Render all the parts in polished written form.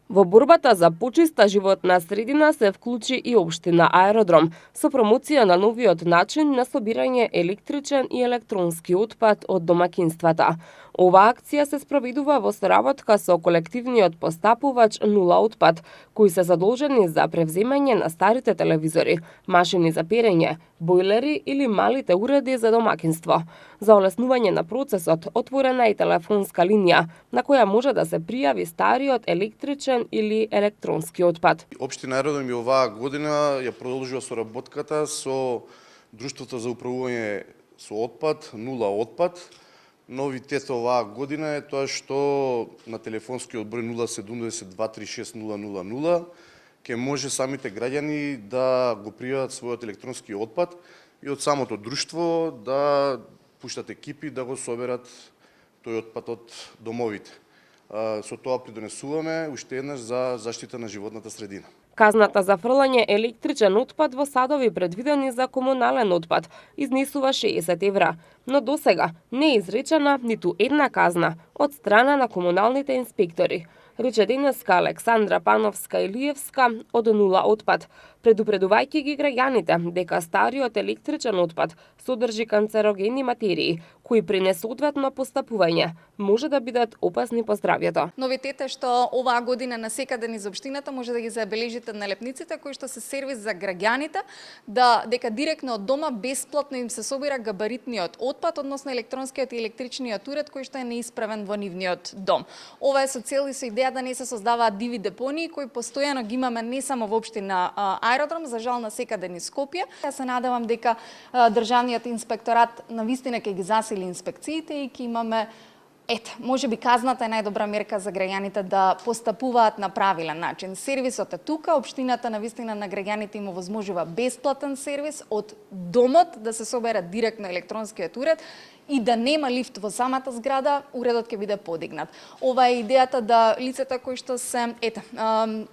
Во борбата за почиста животна средина се вклучи и општина Аеродром со промоција на новиот начин на собирање електричен и електронски отпад од домакинствата. Оваа акција се спроведува во соработка со колективниот постапувач Нула отпад, кои се задолжени за превземање на старите телевизори, машини за перење, бойлери или малите уреди за домакинство. За олеснување на процесот отворена е телефонска линија на која може да се пријави стариот електричен или електронски отпад. Општина Аеродром и оваа година ја продолжува соработката со Друштвото за управување со отпад, Нула отпад. Новитет оваа година е тоа што на телефонскиот број 070 236 000 ќе може самите граѓани да го пријават својот електронски отпад и од самото друштво да пуштат екипи да го соберат тој отпад од домовите. Со тоа придонесуваме уште еднаш за заштита на животната средина. Казната за фрлање електричен отпад во садови предвидени за комунален отпад изнесува 60 евра, но досега не е изречена ниту една казна од страна на комуналните инспектори, рече денеска Александра Пановска-Илиевска од Нула отпад, предупредувајќи ги граѓаните дека стариот електричен отпад содржи канцерогени материи, кои при несоодветно постапување може да бидат опасни по здравјето. Новитет е што оваа година насекаде низ општината може да ги забележите налепниците кои што се сервис за граѓаните, дека директно од дома бесплатно им се собира габаритниот отпад, односно електронскиот и електричниот уред кој што е неисправен во нивниот дом. Ова е со цел и со идеја да не се создаваат диви депонии кои постојано ги имаме не само во општина Аеродром, за жал насекаде низ Скопје. Ја се надевам дека државниот инспекторат навистина ќе ги засили инспекциите и ќе имаме може би казната е најдобра мерка за граѓаните да постапуваат на правилен начин. Сервисот е тука, општината навистина на граѓаните им овозможува бесплатен сервис од домот да се собере директно електронскиот уред и да нема лифт во самата зграда, уредот ќе биде подигнат. Ова е идејата да лицата кои што се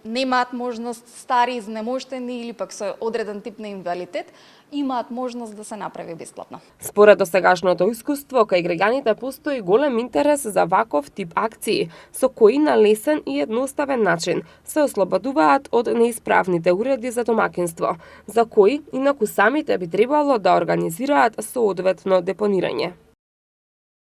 немаат можност, стари, изнемоштени или пак со одреден тип на инвалидитет, имаат можност да се направи бесплатно. Според досегашното искуство, кај граѓаните постои голем интерес за ваков тип акции, со кои на лесен и едноставен начин се ослободуваат од неисправните уреди за домакинство, за кои инаку самите би требало да организираат соодветно депонирање.